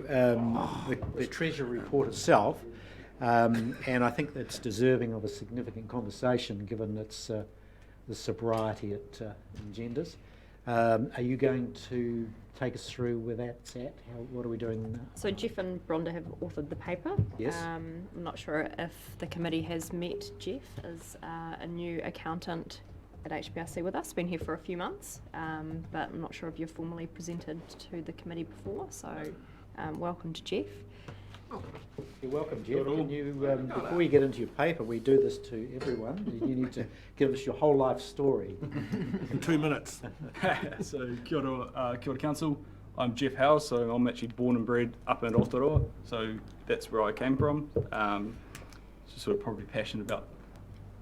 the Treasury Report itself, and I think it's deserving of a significant conversation given its the sobriety it engenders. Are you going to take us through where that's at? What are we doing now? So Jeff and Bronda have authored the paper. Yes. I'm not sure if the committee has met Jeff as a new accountant at HBRC with us, been here for a few months, but I'm not sure if you're formally presented to the committee before, so welcome to Jeff. You're welcome, Jeff. Can you, before you get into your paper, we do this to everyone. You need to give us your whole life story. In 2 minutes. So, kia ora council. I'm Jeff Howell, so I'm actually born and bred up in Aotearoa, so that's where I came from. Just sort of probably passionate about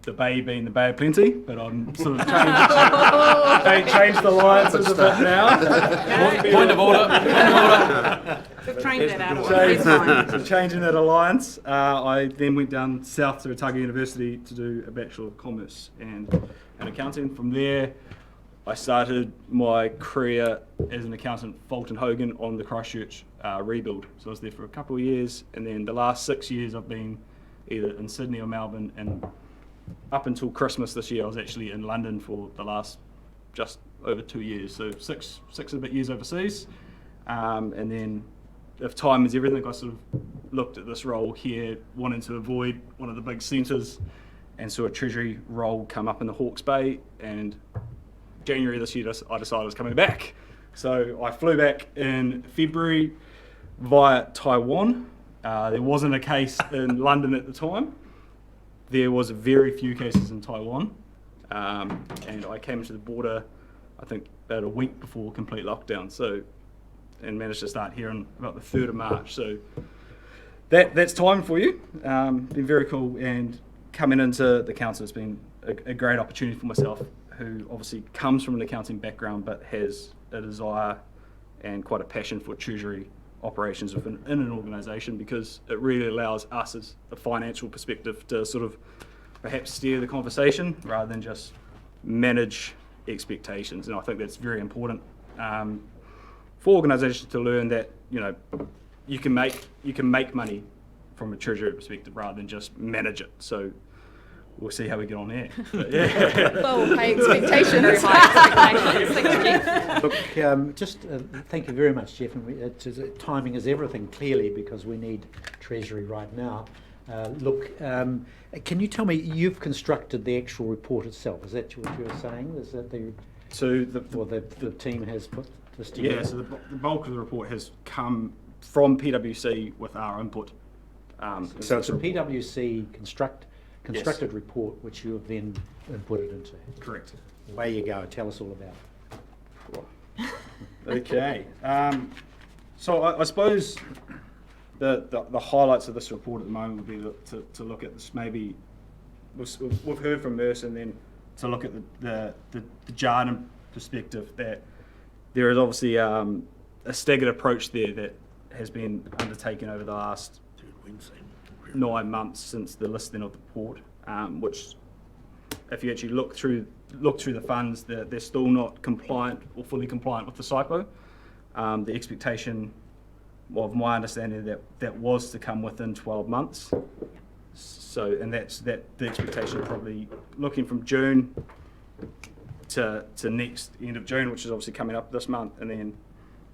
the bay being the Bay of Plenty, but I'm sort of changed the alliances a bit now. Point of order. We've trained that out of So changing that alliance, I then went down south to Otago University to do a Bachelor of Commerce and Accounting. From there, I started my career as an accountant at Fulton Hogan on the Christchurch rebuild. So I was there for a couple of years, and then the last 6 years I've been either in Sydney or Melbourne, and up until Christmas this year I was actually in London for the last just over 2 years, so six and a bit years overseas. And then if time is everything, I sort of looked at this role here, wanting to avoid one of the big centres, and saw a Treasury role come up in the Hawke's Bay, and January this year I decided I was coming back. So I flew back in February via Taiwan. There wasn't a case in London at the time. There was very few cases in Taiwan, and I came to the border, I think, about a week before complete lockdown. And managed to start here on about the 3rd of March. So that's time for you. Been very cool, and coming into the council has been a great opportunity for myself, who obviously comes from an accounting background but has a desire and quite a passion for Treasury operations in an organisation, because it really allows us as a financial perspective to sort of perhaps steer the conversation rather than just manage expectations. And I think that's very important for organisations to learn that, you know, you can make money from a Treasury perspective rather than just manage it. So we'll see how we get on there. Well, high expectations. Very high expectations. Look, thank you very much, Jeff. And timing is everything, clearly, because we need Treasury right now. Can you tell me, you've constructed the actual report itself? Is that what you were saying? Is that the team has put this together? Yeah, so the bulk of the report has come from PwC with our input. So it's a PwC constructed report which you have then inputted into. Correct. Away you go. Tell us all about it. Okay. So I suppose the highlights of this report at the moment would be to look at this. Maybe we've heard from Mercer, and then to look at the Jarden perspective, that there is obviously a staggered approach there that has been undertaken over the last 9 months since the listing of the port, which, if you actually look through the funds, they're still not compliant or fully compliant with the SIPO. The expectation, of my understanding, that was to come within 12 months. So, and that's the expectation, probably looking from June to next end of June, which is obviously coming up this month, and then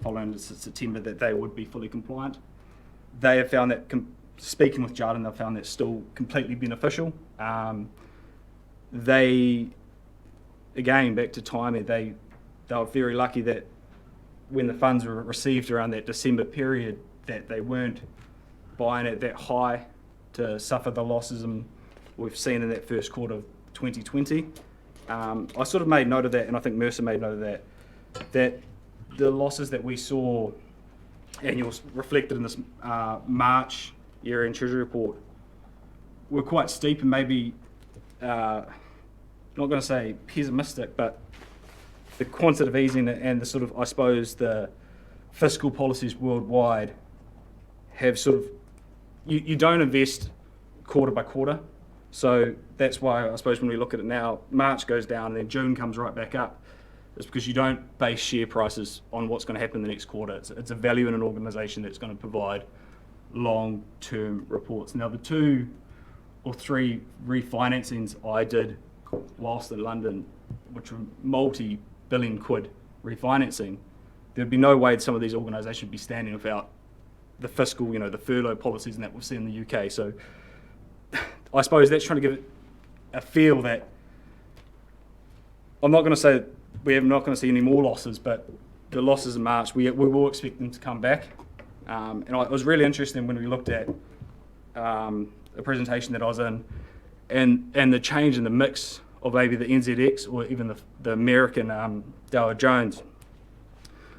following to September, that they would be fully compliant. They have found that, speaking with Jarden, they've found that still completely beneficial. They, again, back to timing, they were very lucky that when the funds were received around that December period, that they weren't buying at that high to suffer the losses we've seen in that first quarter of 2020. I sort of made note of that, and I think Mercer made note of that the losses that we saw, and it was reflected in this March year-end Treasury Report, were quite steep, and maybe, not going to say pessimistic, but the quantitative easing and the sort of, I suppose, the fiscal policies worldwide have sort of, you don't invest quarter by quarter. So that's why, I suppose, when we look at it now, March goes down and then June comes right back up. is because you don't base share prices on what's going to happen in the next quarter. It's a value in an organisation that's going to provide long-term reports. Now, the 2 or 3 refinancings I did whilst in London, which were multi-billion quid refinancing, there'd be no way that some of these organisations would be standing without the fiscal, the furlough policies and that we've seen in the UK. So I suppose that's trying to give it a feel that I'm not going to say we're not going to see any more losses, but the losses in March, we will expect them to come back. And it was really interesting when we looked at a presentation that I was in and the change in the mix of maybe the NZX or even the American Dow Jones.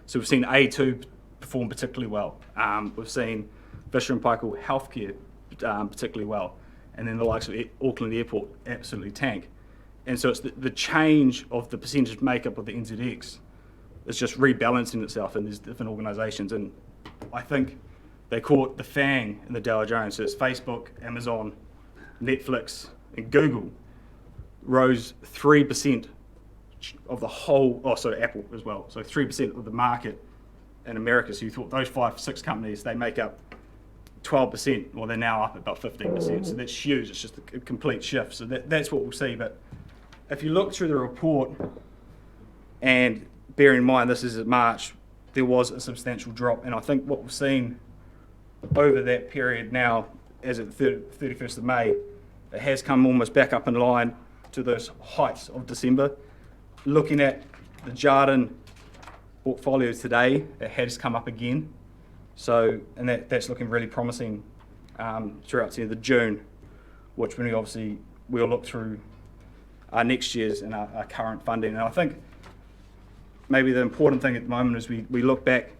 So we've seen A2 perform particularly well. We've seen Fisher & Paykel Healthcare particularly well. And then the likes of Auckland Airport absolutely tank. And so it's the change of the percentage makeup of the NZX is just rebalancing itself in these different organisations. And I think they caught the FANG in the Dow Jones. So it's Facebook, Amazon, Netflix, and Google rose 3% of the whole, Apple as well. So 3% of the market in America. So you thought those 5-6 companies, they make up 12%. Well, they're now up about 15%. So that's huge. It's just a complete shift. So that's what we'll see. But if you look through the report, and bear in mind this is in March, there was a substantial drop. And I think what we've seen over that period now, as of the 31st of May, it has come almost back up in line to those heights of December. Looking at the Jarden portfolio today, it has come up again. So, and that's looking really promising throughout the June, which we'll look through our next year's and our current funding. And I think maybe the important thing at the moment is we look back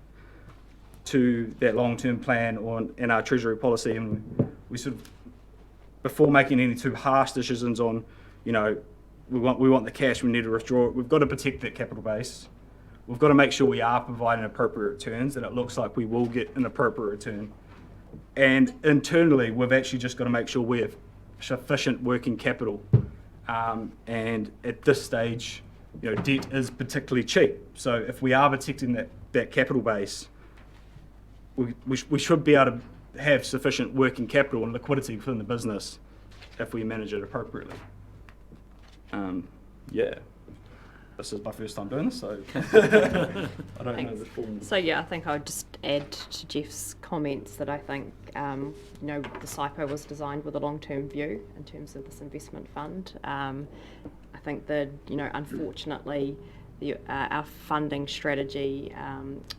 to that long-term plan in our Treasury policy, and we sort of, before making any too harsh decisions on, we want the cash, we need to withdraw it, we've got to protect that capital base. We've got to make sure we are providing appropriate returns, and it looks like we will get an appropriate return. And internally, we've actually just got to make sure we have sufficient working capital. And at this stage, debt is particularly cheap. So if we are protecting that capital base, we should be able to have sufficient working capital and liquidity within the business if we manage it appropriately. This is my first time doing this, so I don't know the full. So I think I would just add to Jeff's comments that I think the SIPO was designed with a long-term view in terms of this investment fund. I think that unfortunately our funding strategy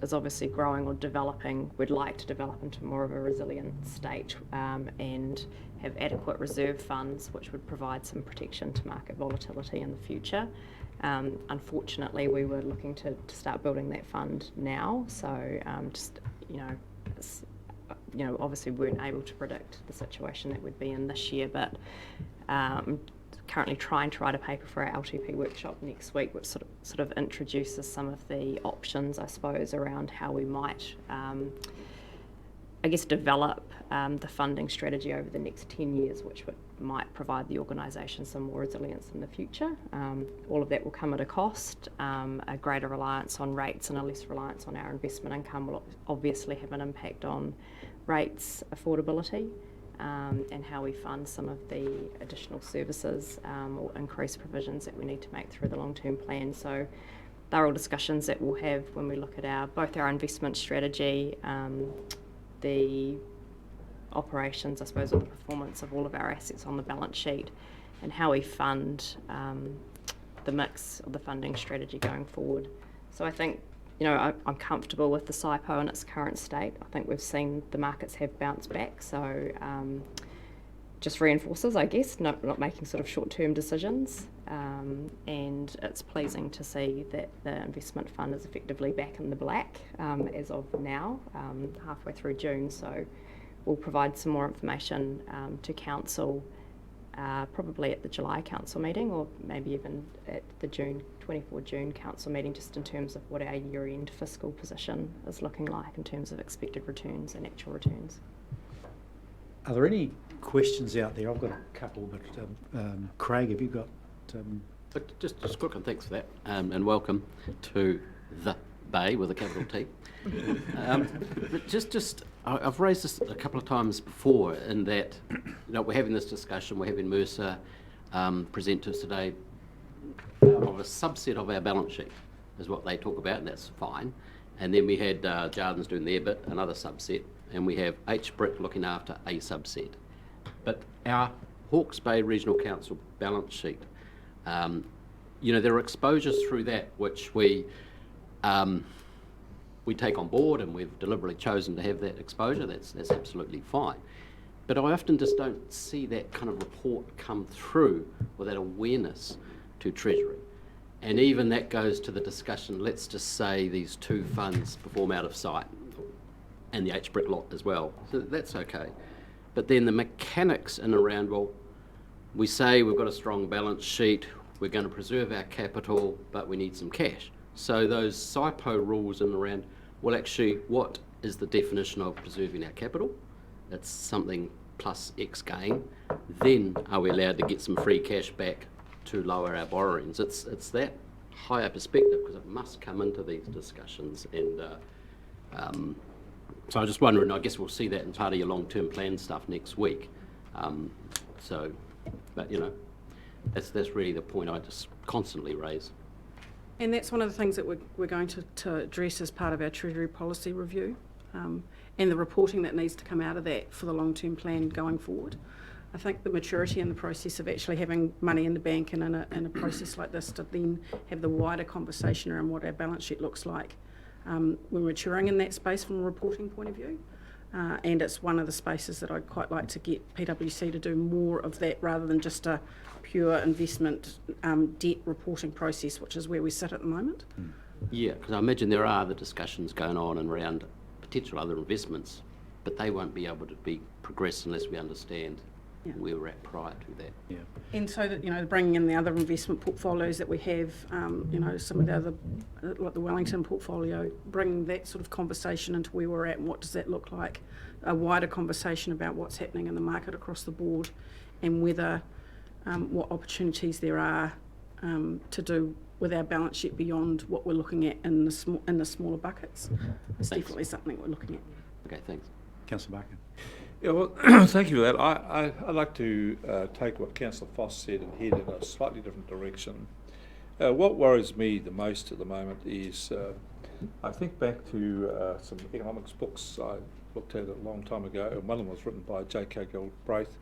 is obviously growing or developing. We'd like to develop into more of a resilient state and have adequate reserve funds which would provide some protection to market volatility in the future. Unfortunately, we were looking to start building that fund now, so obviously we weren't able to predict the situation that we'd be in this year, but currently trying to write a paper for our LTP workshop next week, which sort of introduces some of the options, I suppose, around how we might develop the funding strategy over the next 10 years, which might provide the organisation some more resilience in the future. All of that will come at a cost. A greater reliance on rates and a less reliance on our investment income will obviously have an impact on rates affordability and how we fund some of the additional services or increased provisions that we need to make through the long-term plan. So they're all discussions that we'll have when we look at both our investment strategy, the operations, I suppose, or the performance of all of our assets on the balance sheet, and how we fund the mix of the funding strategy going forward. So I think, I'm comfortable with the SIPO in its current state. I think we've seen the markets have bounced back, so just reinforces, I guess, not making sort of short-term decisions. And it's pleasing to see that the investment fund is effectively back in the black as of now, halfway through June. So we'll provide some more information to Council probably at the July Council meeting, or maybe even at the 24 June Council meeting, just in terms of what our year-end fiscal position is looking like in terms of expected returns and actual returns. Are there any questions out there? I've got a couple, but Craig, have you got But just quick, and thanks for that, and welcome to the Bay with a capital T. But I've raised this a couple of times before, in that, we're having this discussion. We're having Mercer present to us today of a subset of our balance sheet, is what they talk about, and that's fine. And then we had Jardins doing their bit, another subset, and we have H-Brick looking after a subset. But our Hawke's Bay Regional Council balance sheet, there are exposures through that which we take on board, and we've deliberately chosen to have that exposure. That's absolutely fine. But I often just don't see that kind of report come through, or that awareness to Treasury. And even that goes to the discussion, let's just say these two funds perform out of sight, and the H-Brick lot as well. So that's okay. But then the mechanics in around, well, we say we've got a strong balance sheet, we're going to preserve our capital, but we need some cash. So those SIPO rules in around, well, actually, what is the definition of preserving our capital? It's something plus X gain. Then are we allowed to get some free cash back to lower our borrowings? It's that higher perspective, because it must come into these discussions. And so I was just wondering, I guess we'll see that in part of your long-term plan stuff next week. But that's really the point I just constantly raise. And that's one of the things that we're going to address as part of our Treasury policy review, and the reporting that needs to come out of that for the long-term plan going forward. I think the maturity in the process of actually having money in the bank and in a process like this, to then have the wider conversation around what our balance sheet looks like. We're maturing in that space from a reporting point of view, and it's one of the spaces that I'd quite like to get PwC to do more of that, rather than just a pure investment debt reporting process, which is where we sit at the moment. Yeah, because I imagine there are other discussions going on and around potential other investments, but they won't be able to be progressed unless we understand where we're at prior to that. Yeah. And so that, bringing in the other investment portfolios that we have, some of the other, like the Wellington portfolio, bringing that sort of conversation into where we're at and what does that look like, a wider conversation about what's happening in the market across the board, and whether what opportunities there are to do with our balance sheet beyond what we're looking at in the smaller buckets. It's definitely something we're looking at. Okay, thanks. Councillor Barker. Yeah, well, thank you for that. I'd like to take what Councillor Foss said and head in a slightly different direction. What worries me the most at the moment is, I think back to some economics books I looked at a long time ago, and one of them was written by J.K. Galbraith,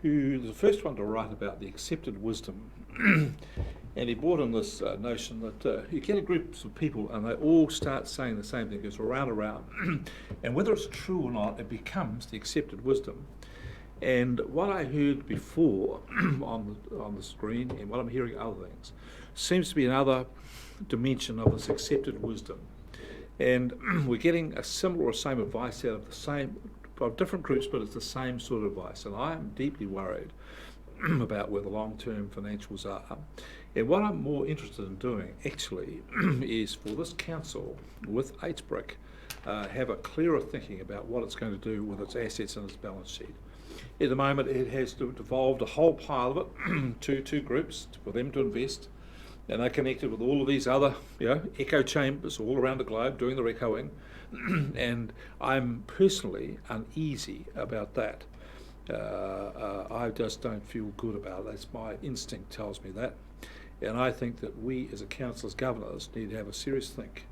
who was the first one to write about the accepted wisdom. And he brought in this notion that you get a group of people and they all start saying the same thing. It goes around and around. And whether it's true or not, it becomes the accepted wisdom. And what I heard before on the screen, and what I'm hearing other things, seems to be another dimension of this accepted wisdom. And we're getting a similar or same advice out of different groups, but it's the same sort of advice. And I am deeply worried about where the long-term financials are. And what I'm more interested in doing, actually, is for this council, with H-Brick, have a clearer thinking about what it's going to do with its assets and its balance sheet. At the moment, it has devolved a whole pile of it to two groups for them to invest, and they're connected with all of these other echo chambers all around the globe doing the echoing. And I'm personally uneasy about that. I just don't feel good about it. That's my instinct tells me that. And I think that we as a council, as governors, need to have a serious think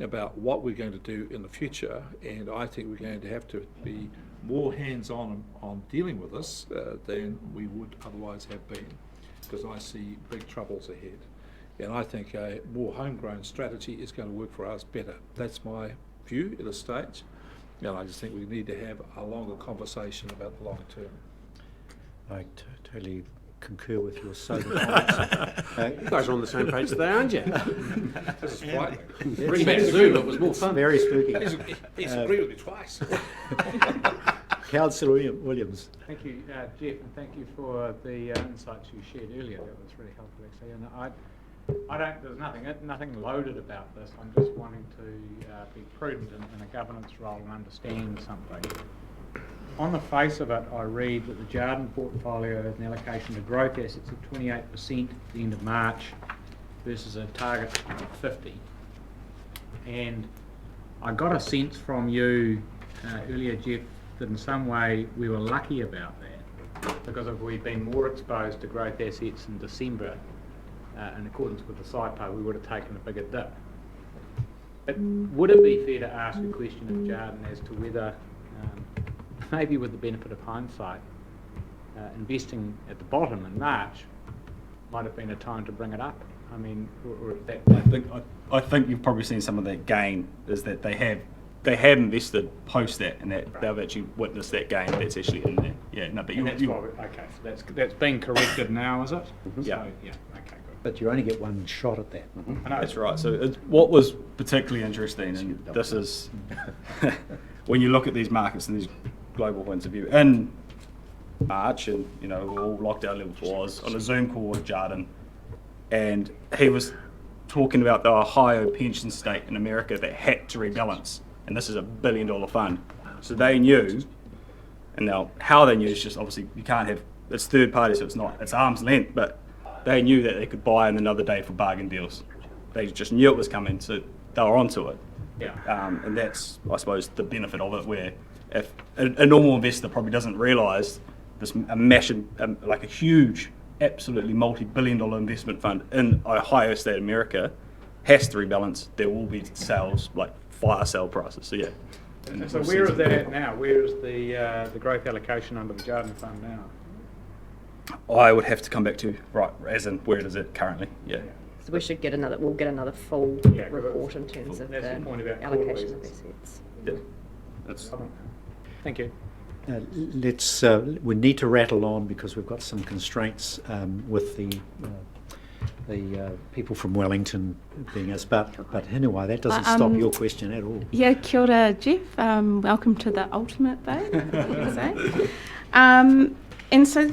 about what we're going to do in the future. And I think we're going to have to be more hands-on on dealing with this than we would otherwise have been, because I see big troubles ahead. And I think a more homegrown strategy is going to work for us better. That's my view at this stage. And I just think we need to have a longer conversation about the long term. I totally concur with your sober comments. You guys are on the same page today, aren't you? This is frightening. Bring back Zoom, it was more fun. Very spooky. He's agreed with me twice. Councillor Williams. Thank you, Jeff, and thank you for the insights you shared earlier. That was really helpful, actually. And there's nothing loaded about this. I'm just wanting to be prudent in a governance role and understand something. on the face of it, I read that the Jarden portfolio has an allocation to growth assets of 28% at the end of March versus a target of 50. And I got a sense from you earlier, Jeff, that in some way we were lucky about that, because if we'd been more exposed to growth assets in December, in accordance with the SIPO, we would have taken a bigger dip. But would it be fair to ask a question of Jarden as to whether, maybe with the benefit of hindsight, investing at the bottom in March might have been a time to bring it up? I mean, or is that... I think you've probably seen some of that gain, is that they have invested post that, and that they've actually witnessed that gain that's actually in there. Yeah, no, but okay, so that's been corrected now, is it? Yeah. So, yeah, okay, good. But you only get one shot at that. I know. That's right. So what was particularly interesting, and this is when you look at these markets and these global points of view, in March, and all lockdown levels was on a Zoom call with Jarden, and he was talking about the Ohio pension state in America that had to rebalance, and this is a $1 billion fund. So they knew, and now how they knew is just obviously you can't have, it's third party, so it's arm's length, but they knew that they could buy in another day for bargain deals. They just knew it was coming, so they were onto it. Yeah. And that's, I suppose, the benefit of it, where if a normal investor probably doesn't realise this massive, like a huge, absolutely multi-billion-dollar investment fund in Ohio state America has to rebalance, there will be sales, like fire sale prices. So yeah. And so where is that at now? Where is the growth allocation under the Jarden Fund now? I would have to come back to, right, as in where it is at currently, yeah. So we'll get another full Yeah, report in terms of that's the point about allocation of quarterlies. assets. Yeah. That's, Thank you. We need to rattle on because we've got some constraints with the people from Wellington being us. But Hinawai, that doesn't stop your question at all. Yeah, kia ora, Jeff. Welcome to the ultimate day, I would say. And so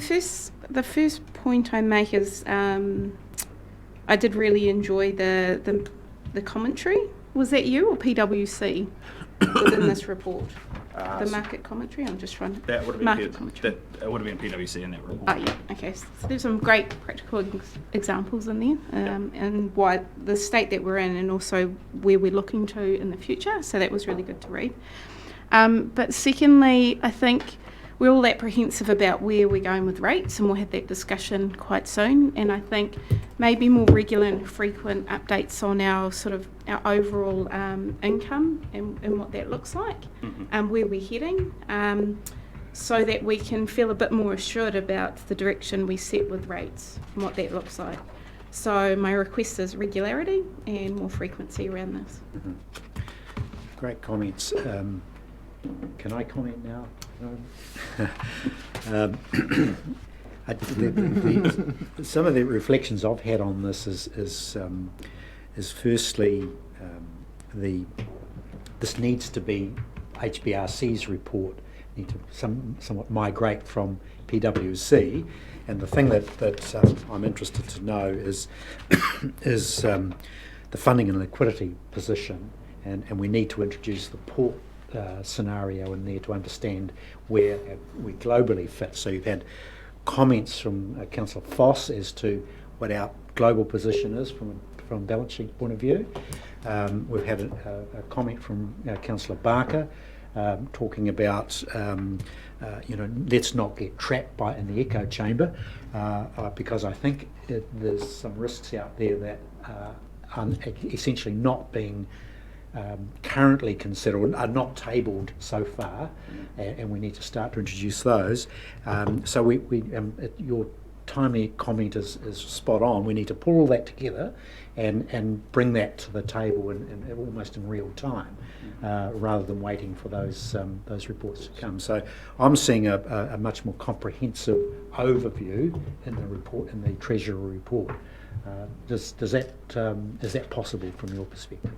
the first point I make is I did really enjoy the commentary. Was that you or PwC within this report? The market commentary. I'm just trying to. that would have market been commentary. that would have been PwC in that report. Oh yeah, okay. So there's some great practical examples in there, and why the state that we're in, and also where we're looking to in the future. So that was really good to read. But secondly, I think we're all apprehensive about where we're going with rates, and we'll have that discussion quite soon. And I think maybe more regular and frequent updates on our overall income and what that looks like, and where we're heading, so that we can feel a bit more assured about the direction we set with rates and what that looks like. So my request is regularity and more frequency around this. Great comments. Can I comment now? Some of the reflections I've had on this is firstly this needs to be HBRC's report, need to somewhat migrate from PwC, and the thing that I'm interested to know is the funding and liquidity position, and we need to introduce the port scenario in there to understand where we globally fit. So you've had comments from Councillor Foss as to what our global position is from a balance sheet point of view. We've had a comment from Councillor Barker talking about let's not get trapped in the echo chamber, because I think there's some risks out there that are essentially not being currently considered, are not tabled so far, and we need to start to introduce those. So we your timely comment is spot on. We need to pull all that together and bring that to the table in almost in real time, rather than waiting for those reports to come. So I'm seeing a much more comprehensive overview in the report, in the Treasury Report. Is that possible from your perspective?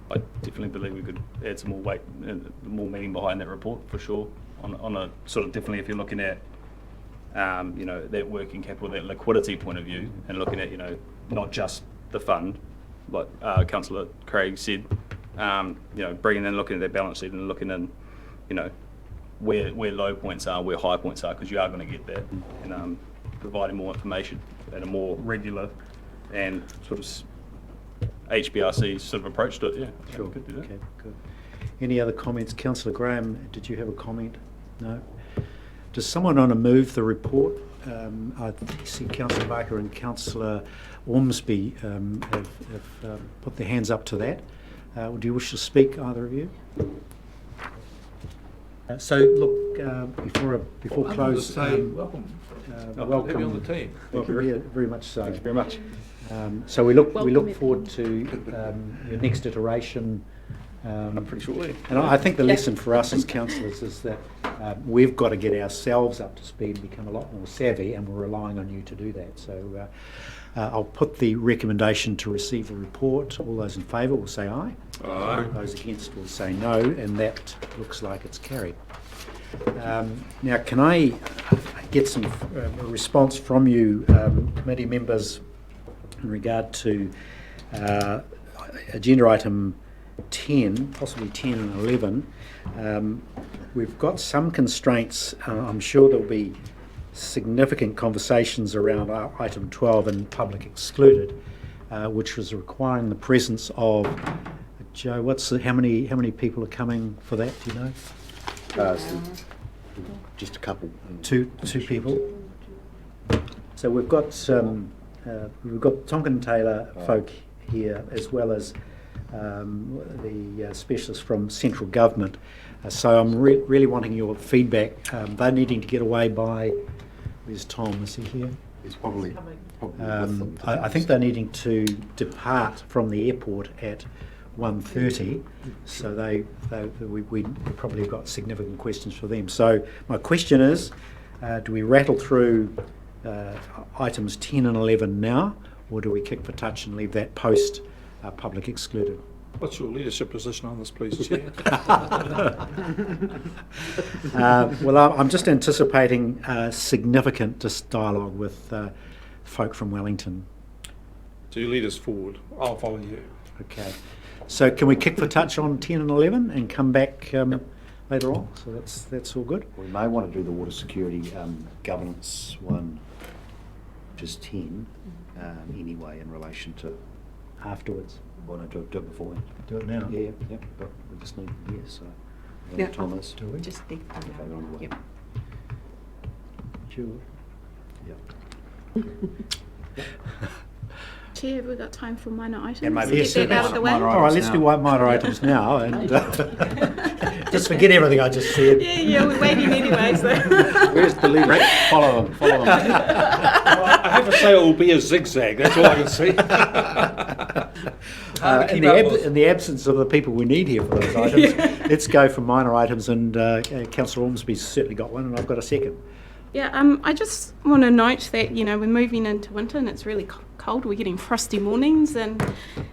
I definitely believe we could add some more weight, more meaning behind that report for sure. On a sort of definitely, if you're looking at that working capital, that liquidity point of view, and looking at not just the fund, like Councillor Craig said, bringing in, looking at that balance sheet and looking in, where low points are, where high points are, because you are going to get that, and providing more information at a more regular and sort of HBRC sort of approach to it. Yeah, Sure. Could do that. Okay, good. Any other comments? Councillor Graham, did you have a comment? No. Does someone want to move the report? I see Councillor Barker and Councillor Ormsby have put their hands up to that. Do you wish to speak, either of you? So look, before close, welcome. welcome. Have you on the team. Very much so. Thank you very much. So we look Welcome, forward to your next iteration. Pretty shortly. And I think the lesson for us as councillors is that we've got to get ourselves up to speed and become a lot more savvy, and we're relying on you to do that. So I'll put the recommendation to receive the report. All those in favour will say aye. Aye. Those against will say no, and that looks like it's carried. Now, can I get some response from you, committee members, in regard to agenda item 10, possibly 10 and 11. We've got some constraints. I'm sure there'll be significant conversations around item 12 and public excluded, which was requiring the presence of Joe. How many people are coming for that? Do you know? Just a couple. Two people. So we've got Tonkin Taylor folk here, as well as the specialists from central government. So I'm really wanting your feedback. They're needing to get away by. Where's Tom? Is he here? He's probably with them. I think they're needing to depart from the airport at 1:30, so we probably have got significant questions for them. So my question is, do we rattle through items 10 and 11 now, or do we kick for touch and leave that post public excluded? What's your leadership position on this, please, Chair? Well, I'm just anticipating significant dialogue with folk from Wellington. So you lead us forward. I'll follow you. Okay. So can we kick for touch on 10 and 11 and come back later on? So that's all good. We may want to do the water security governance one, which is 10, anyway, in relation to Afterwards. want to do it before. Do it now. Yeah, but we just need to hear, so. Yeah. Thomas. Do we? Just the, Yep. Sure. Yeah. Chair, have we got time for minor items? And maybe to yes, get that out of the way? minor All right, items let's now. do minor items now, and just forget everything I just said. Yeah, we're waiting anyway, so. Where's the leader? Follow them. I have to say it will be a zigzag. That's all I can see. In the absence of the people we need here for those items, let's go for minor items, and Councillor Ormsby's certainly got one, and I've got a second. Yeah, I just want to note that, we're moving into winter and it's really cold. We're getting frosty mornings, and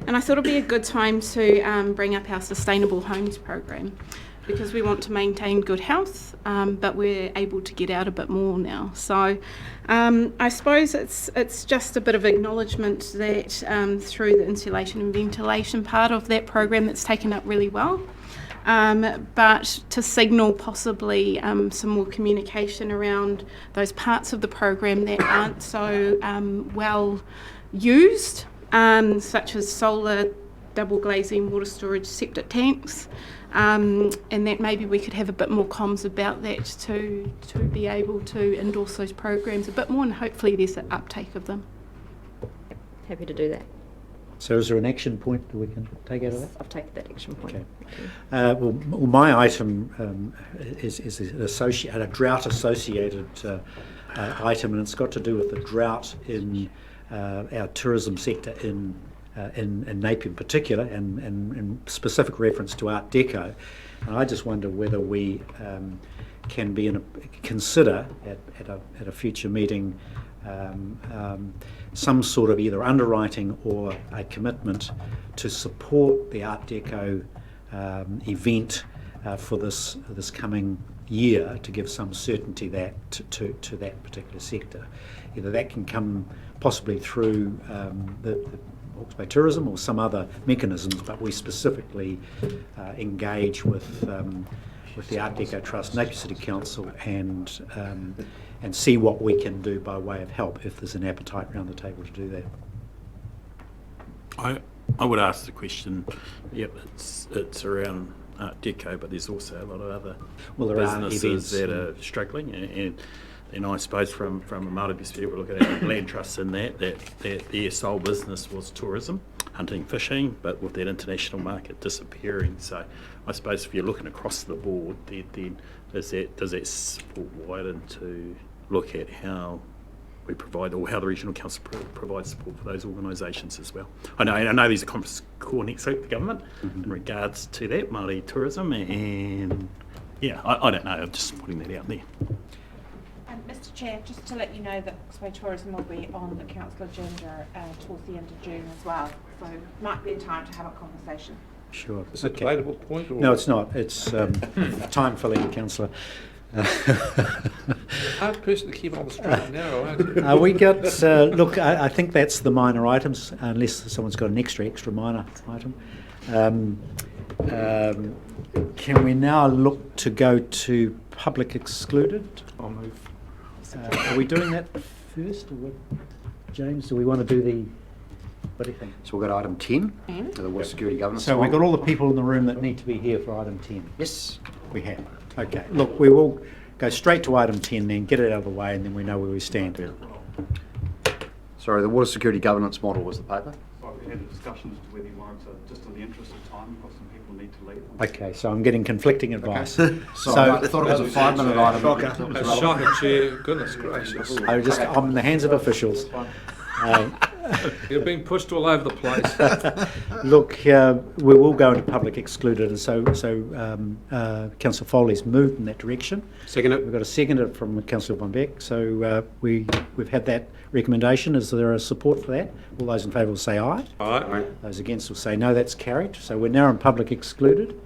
I thought it'd be a good time to bring up our Sustainable Homes program, because we want to maintain good health, but we're able to get out a bit more now. So I suppose it's just a bit of acknowledgement that through the insulation and ventilation part of that program, that's taken up really well. But to signal possibly some more communication around those parts of the program that aren't so well used, such as solar, double glazing, water storage, septic tanks, and that maybe we could have a bit more comms about that to be able to endorse those programs a bit more, and hopefully there's an uptake of them. Happy to do that. So is there an action point that we can take out of that? I've taken that action point. Okay. Well, my item is a drought-associated item, and it's got to do with the drought in our tourism sector in Napier in particular, and in specific reference to Art Deco. And I just wonder whether we can consider at a future meeting some sort of either underwriting or a commitment to support the Art Deco event for this coming year, to give some certainty that to that particular sector. Either that can come possibly through the Hawke's Bay Tourism or some other mechanisms, but we specifically engage with with the Art Deco Trust, Napier City Council, and see what we can do by way of help if there's an appetite around the table to do that. I would ask the question, yep, it's around Art Deco, but there's also a lot of other Well, there are businesses events, that are struggling, and I suppose from a Māori perspective, we look at our land trusts in that their sole business was tourism, hunting, fishing, but with that international market disappearing. So I suppose if you're looking across the board, then does that support widen to look at how we provide, or how the regional council provides support for those organisations as well? I know there's a conference call next week, the government, in regards to that, Māori tourism, and yeah, I don't know, I'm just putting that out there. Mr Chair, just to let you know that Expo Tourism will be on the council agenda towards the end of June as well, so might be a time to have a conversation. Sure. Is it a debatable point? Or? No, it's not. It's time filling, Councillor. Hard person to keep on the straight and narrow, aren't you? We got, look, I think that's the minor items, unless someone's got an extra minor item. Can we now look to go to public excluded? I'll move. Are we doing that first, or what? James, do we want to do the, what do you think? So we've got item 10, the water security governance. So we've got one. all the people in the room that need to be here for item 10. Yes. We have. Okay. Look, we will go straight to item 10 then, get it out of the way, and then we know where we stand. Sorry, the water security governance model was the paper. We had a discussion as to whether you wanted to, just in the interest of time, because some people need to leave. Okay, so I'm getting conflicting advice. Sorry, I thought it was a 5-minute item. A shocker, Chair. Goodness gracious. I'm in the hands of officials. You're being pushed all over the place. Look, we will go into public excluded, and so Councillor Foley's moved in that direction. Second it. We've got a second from Councillor Van Beek, so we've had that recommendation. Is there a support for that? All those in favour will say aye. Aye. Those against will say no. That's carried. So we're now in public excluded.